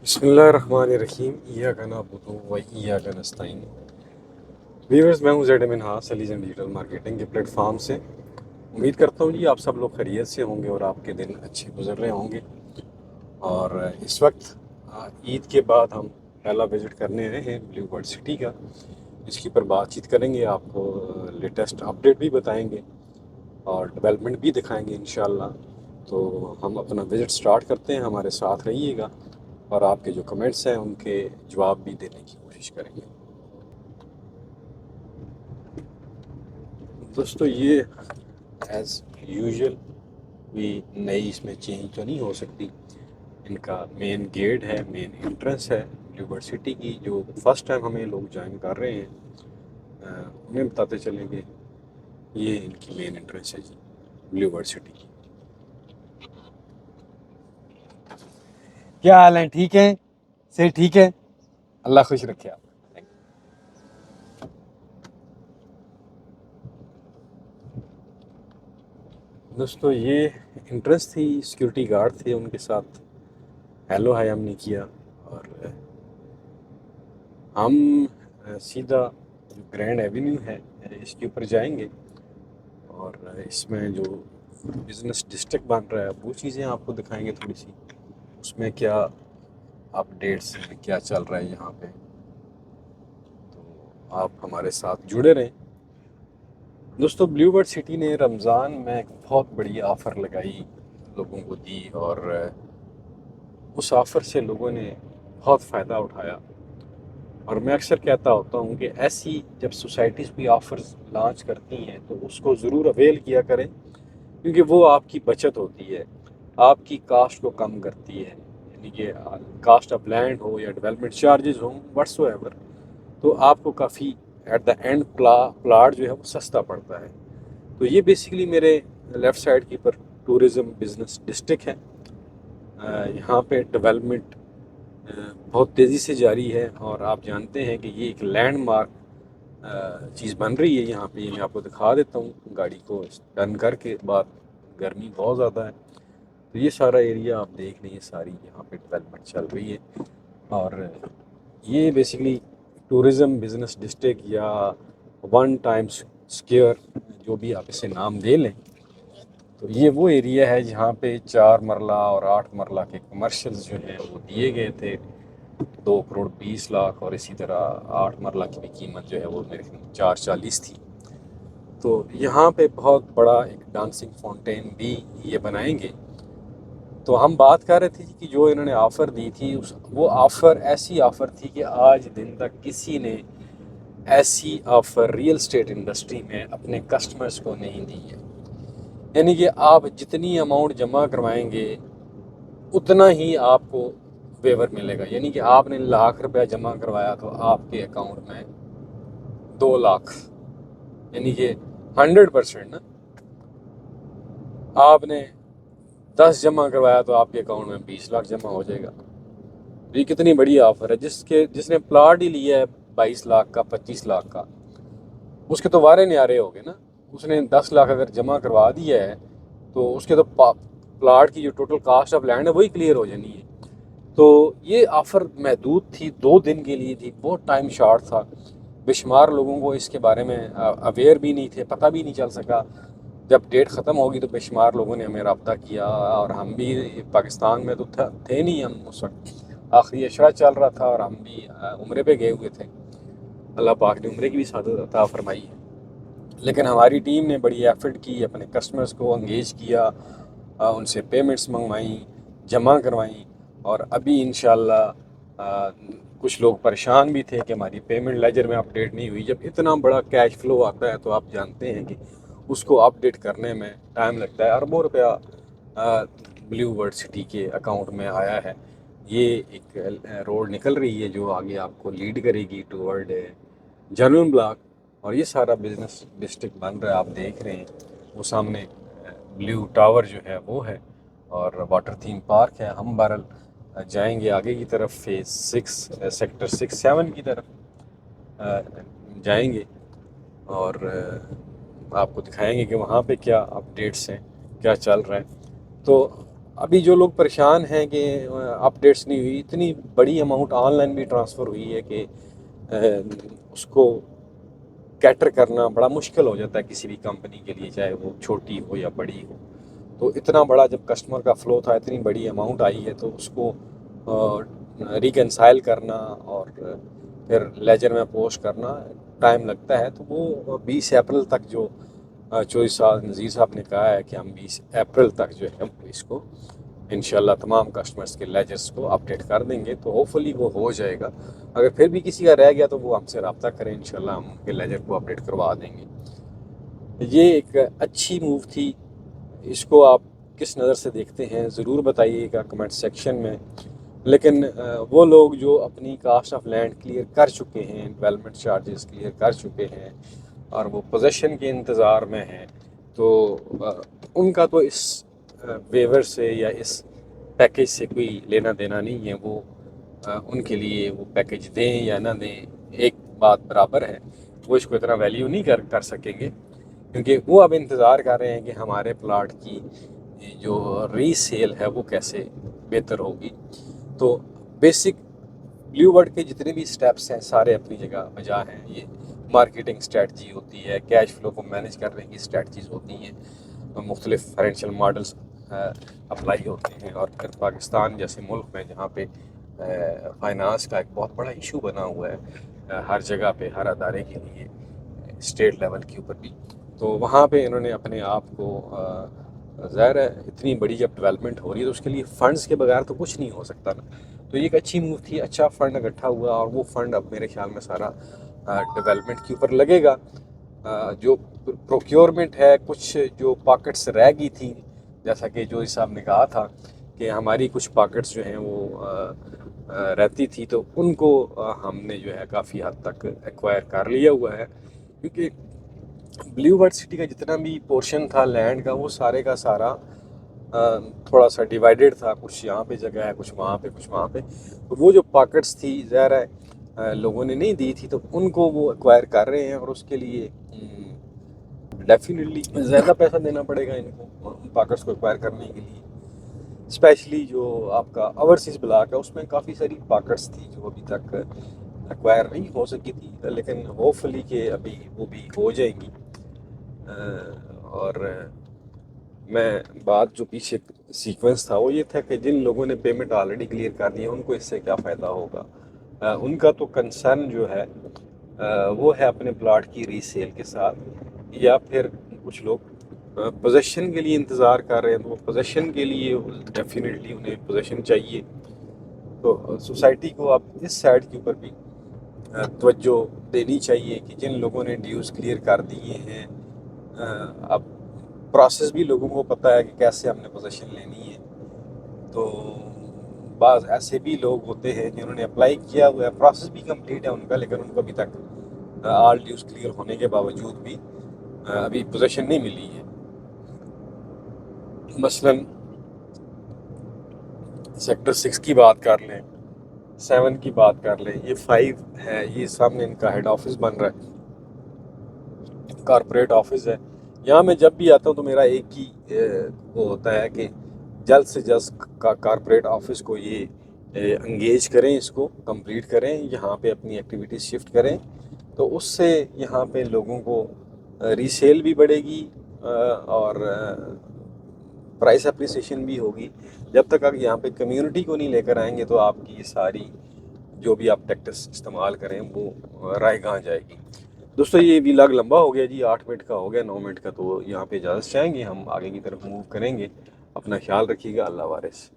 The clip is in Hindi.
बिस्मिल्लाहिर्रहमानिर्रहीम इय्याका नअबुदु व इय्याका नस्तईन। व्यूअर्स, मैं हूं ज़ैड मिनहास सलीज़न डिजिटल मार्केटिंग के प्लेटफॉर्म से। उम्मीद करता हूं जी आप सब लोग खैरियत से होंगे और आपके दिन अच्छे गुजर रहे होंगे। और इस वक्त ईद के बाद हम पहला विज़िट करने आए हैं ब्लू बर्ड सिटी का। इसके ऊपर बातचीत करेंगे, आपको लेटेस्ट अपडेट भी बताएंगे और डेवलपमेंट भी दिखाएंगे इंशाल्लाह। तो हम अपना विज़िट स्टार्ट करते हैं, हमारे साथ रहिएगा और आपके जो कमेंट्स हैं उनके जवाब भी देने की कोशिश करेंगे। दोस्तों, ये एज़ यूजुअल भी नई इसमें चेंज तो नहीं हो सकती। इनका मेन गेट है, मेन एंट्रेंस है ब्लूबर्ड सिटी की। जो फर्स्ट टाइम हमें लोग ज्वाइन कर रहे हैं उन्हें बताते चलेंगे, ये इनकी मेन एंट्रेंस है जी ब्लूबर्ड सिटी की। क्या हाल है? ठीक है, से ठीक है। अल्लाह खुश रखे आप। दोस्तों, ये एंट्रेंस थी, सिक्योरिटी गार्ड थे, उनके साथ हेलो हाय हमने किया और हम सीधा जो ग्रैंड एवेन्यू है इसके ऊपर जाएंगे और इसमें जो बिज़नेस डिस्ट्रिक्ट बन रहा है वो चीज़ें आपको दिखाएंगे थोड़ी सी। उसमें क्या अपडेट्स हैं, क्या चल रहा है यहाँ पे। तो आप हमारे साथ जुड़े रहें। दोस्तों, ब्लूबर्ड सिटी ने रमज़ान में एक बहुत बड़ी ऑफ़र लगाई, लोगों को दी और उस ऑफ़र से लोगों ने बहुत फ़ायदा उठाया। और मैं अक्सर कहता होता हूँ कि ऐसी जब सोसाइटीज़ भी ऑफ़र्स लॉन्च करती हैं तो उसको ज़रूर अवेल किया करें, क्योंकि वो आपकी बचत होती है, आपकी कास्ट को कम करती है। यानी कि कास्ट ऑफ लैंड हो या डेवलपमेंट चार्जेस हों व्हाट्सोएवर, तो आपको काफ़ी एट द एंड प्लाट जो है वो सस्ता पड़ता है। तो ये बेसिकली मेरे लेफ़्ट साइड की पर टूरिज़्म बिज़नेस डिस्ट्रिक्ट है। यहाँ पे डेवलपमेंट बहुत तेज़ी से जारी है और आप जानते हैं कि ये एक लैंडमार्क चीज़ बन रही है यहाँ पे। ये मैं आपको दिखा देता हूँ गाड़ी को टर्न करके। बाद गर्मी बहुत ज़्यादा है तो ये सारा एरिया आप देख लीजिए, सारी यहाँ पे डेवलपमेंट चल रही है। और ये बेसिकली टूरिज़्म बिज़नेस डिस्ट्रिक्ट या वन टाइम स्क्वायर, जो भी आप इसे नाम दे लें, तो ये वो एरिया है जहाँ पे 4 मरला और 8 मरला के कमर्शियल्स जो हैं वो दिए गए थे 2 करोड़ 20 लाख, और इसी तरह 8 मरला की भी कीमत जो है वो मेरे 440 थी। तो यहाँ पे बहुत बड़ा एक डांसिंग फाउंटेन भी ये बनाएंगे। तो हम बात कर रहे थे कि जो इन्होंने ऑफ़र दी थी वो ऑफ़र ऐसी ऑफ़र थी कि आज दिन तक किसी ने ऐसी ऑफ़र रियल स्टेट इंडस्ट्री में अपने कस्टमर्स को नहीं दी है। यानी कि आप जितनी अमाउंट जमा करवाएंगे उतना ही आपको वेवर मिलेगा। यानी कि आपने ₹1,00,000 जमा करवाया तो आपके अकाउंट में 2 लाख, यानी कि 100% ना। आपने 10 जमा करवाया तो आपके अकाउंट में 20 लाख जमा हो जाएगा। ये कितनी बड़ी ऑफर है। जिसने प्लाट ही लिया है 22 लाख का, 25 लाख का, उसके तो वारे न्यारे हो गए ना। उसने 10 लाख अगर जमा करवा दिया है तो उसके तो प्लाट की जो टोटल कास्ट ऑफ लैंड है वही क्लियर हो जानी है। तो ये ऑफ़र महदूद थी, 2 दिन के लिए थी, बहुत टाइम शॉर्ट था। बेशुमार लोगों को इसके बारे में अवेयर भी नहीं थे, पता भी नहीं चल सका। जब डेट ख़त्म होगी तो बेशुमार लोगों ने हमें रब्ता किया और हम भी पाकिस्तान में तो थे नहीं। हम उस वक्त आखिरी अशरा चल रहा था और हम भी उम्रे पे गए हुए थे। अल्लाह पाक ने उम्रे की भी सादत अता फरमाई है। लेकिन हमारी टीम ने बड़ी एफर्ट की, अपने कस्टमर्स को इंगेज किया, उनसे पेमेंट्स मंगवाई, जमा करवाई। और अभी इंशाल्लाह कुछ लोग परेशान भी थे कि हमारी पेमेंट लेजर में अपडेट नहीं हुई। जब इतना बड़ा कैश फ्लो आता है तो आप जानते हैं कि उसको अपडेट करने में टाइम लगता है। अरबों रुपया ब्लू वर्ड सिटी के अकाउंट में आया है। ये एक रोड निकल रही है जो आगे आपको लीड करेगी टूवर्ड जनरल ब्लॉक। और ये सारा बिजनेस डिस्ट्रिक्ट बन रहा है, आप देख रहे हैं। वो सामने ब्लू टावर जो है वो है और वाटर थीम पार्क है। हम बहरल जाएंगे आगे की तरफ, फेज़ 6 सेक्टर 6-7 की तरफ जाएंगे और आपको दिखाएंगे कि वहाँ पे क्या अपडेट्स हैं, क्या चल रहा है। तो अभी जो लोग परेशान हैं कि अपडेट्स नहीं हुई, इतनी बड़ी अमाउंट ऑनलाइन भी ट्रांसफ़र हुई है कि उसको कैटर करना बड़ा मुश्किल हो जाता है किसी भी कंपनी के लिए, चाहे वो छोटी हो या बड़ी हो। तो इतना बड़ा जब कस्टमर का फ़्लो था, इतनी बड़ी अमाउंट आई है, तो उसको रिकंसाइल करना और फिर लेजर में पोस्ट करना टाइम लगता है। तो वो 20 अप्रैल तक जो चौधरी साहब नज़ीर साहब ने कहा है कि हम 20 अप्रैल तक जो है वो इसको इंशाल्लाह तमाम कस्टमर्स के लेजर्स को अपडेट कर देंगे। तो होपफुली वो हो जाएगा। अगर फिर भी किसी का रह गया तो वो हमसे रब्ता करें, इंशाल्लाह हम उनके लेजर को अपडेट करवा देंगे। ये एक अच्छी मूव थी। इसको आप किस नज़र से देखते हैं ज़रूर बताइएगा कमेंट सेक्शन में। लेकिन वो लोग जो अपनी कास्ट ऑफ लैंड क्लियर कर चुके हैं, डेवलपमेंट चार्जेस क्लियर कर चुके हैं और वो पोजेसन के इंतज़ार में हैं, तो उनका तो इस वेवर से या इस पैकेज से कोई लेना देना नहीं है। वो उनके लिए वो पैकेज दें या ना दें एक बात बराबर है। वो इसको इतना वैल्यू नहीं कर सकेंगे, क्योंकि वो अब इंतज़ार कर रहे हैं कि हमारे प्लाट की जो रीसेल है वो कैसे बेहतर होगी। तो बेसिक ब्लू वर्ड के जितने भी स्टेप्स हैं सारे अपनी जगह बजा हैं। ये मार्केटिंग स्ट्रेटजी होती है, कैश फ्लो को मैनेज करने की स्ट्रेटजीज़ होती हैं, मुख्तलिफ फाइनेंशियल मॉडल्स अप्लाई होते हैं। और फिर पाकिस्तान जैसे मुल्क में जहाँ पे फाइनेंस का एक बहुत बड़ा इशू बना हुआ है हर जगह पे, हर अदारे के लिए, स्टेट लेवल के ऊपर भी, तो वहाँ पे इन्होंने अपने आप को ज़ाहिर है इतनी बड़ी जब डेवलपमेंट हो रही है तो उसके लिए फ़ंड्स के बगैर तो कुछ नहीं हो सकता ना। तो ये एक अच्छी मूव थी, अच्छा फ़ंड इकट्ठा हुआ और वो फ़ंड अब मेरे ख्याल में सारा डेवलपमेंट के ऊपर लगेगा। जो प्रोक्योरमेंट है, कुछ जो पॉकेट्स रह गई थी, जैसा कि जो साहब ने कहा था कि हमारी कुछ पॉकेट्स जो हैं वो रहती थी, तो उनको हमने जो है काफ़ी हद तक एक्वायर कर लिया हुआ है। क्योंकि ब्लू वर्ड सिटी का जितना भी पोर्शन था लैंड का, वो सारे का सारा थोड़ा सा डिवाइडेड था। कुछ यहाँ पे जगह है, कुछ वहाँ पे, कुछ वहाँ पे। तो वो जो पॉकेट्स थी ज़ाहिर है लोगों ने नहीं दी थी, तो उनको वो एक्वायर कर रहे हैं और उसके लिए डेफिनेटली ज़्यादा पैसा देना पड़ेगा इनको उन पॉकेट्स को एक्वायर करने के लिए। स्पेशली जो आपका ओवरसीज़ ब्लॉक है उसमें काफ़ी सारी पॉकेट्स थी जो अभी तक एक्वायर नहीं हो सकी थी, लेकिन होपफुली कि अभी वो भी हो जाएंगी। और मैं बात जो पीछे सीक्वेंस था वो ये था कि जिन लोगों ने पेमेंट ऑलरेडी क्लियर कर दी है उनको इससे क्या फ़ायदा होगा। उनका तो कंसर्न जो है वो है अपने प्लाट की रीसेल के साथ, या फिर कुछ लोग पोजेसन के लिए इंतज़ार कर रहे हैं। तो वो पोजेसन के लिए डेफिनेटली उन्हें पोजेसन चाहिए। तो सोसाइटी को अब इस साइड के ऊपर भी तवज्जो देनी चाहिए कि जिन लोगों ने ड्यूज़ क्लियर कर दिए हैं, अब प्रोसेस भी लोगों को पता है कि कैसे हमने पोजीशन लेनी है। तो बाज़ ऐसे भी लोग होते हैं जिन्होंने अप्लाई किया हुआ है, प्रोसेस भी कंप्लीट है उनका, लेकिन उनको अभी तक ऑल ड्यूज़ क्लियर होने के बावजूद भी अभी पोजीशन नहीं मिली है। मसलन सेक्टर 6 की बात कर लें, 7 की बात कर लें, ये 5 है, ये सामने इनका हेड ऑफिस बन रहा है, कॉरपोरेट ऑफिस है। यहाँ मैं जब भी आता हूँ तो मेरा एक ही वो होता है कि जल्द से जल्द का कॉरपोरेट ऑफिस को ये इंगेज करें, इसको कंप्लीट करें, यहाँ पे अपनी एक्टिविटीज़ शिफ्ट करें। तो उससे यहाँ पे लोगों को रीसेल भी बढ़ेगी और प्राइस अप्रिसिएशन भी होगी। जब तक आप यहाँ पे कम्युनिटी को नहीं लेकर आएंगे तो आपकी ये सारी जो भी आप टैक्टिक्स इस्तेमाल करें वो रायगां जाएगी। दोस्तों ये व्लॉग लंबा हो गया जी, 8 मिनट का हो गया, 9 मिनट का, तो यहाँ पे इजाज़त चाहेंगे, हम आगे की तरफ मूव करेंगे। अपना ख्याल रखिएगा। अल्लाह वारिस।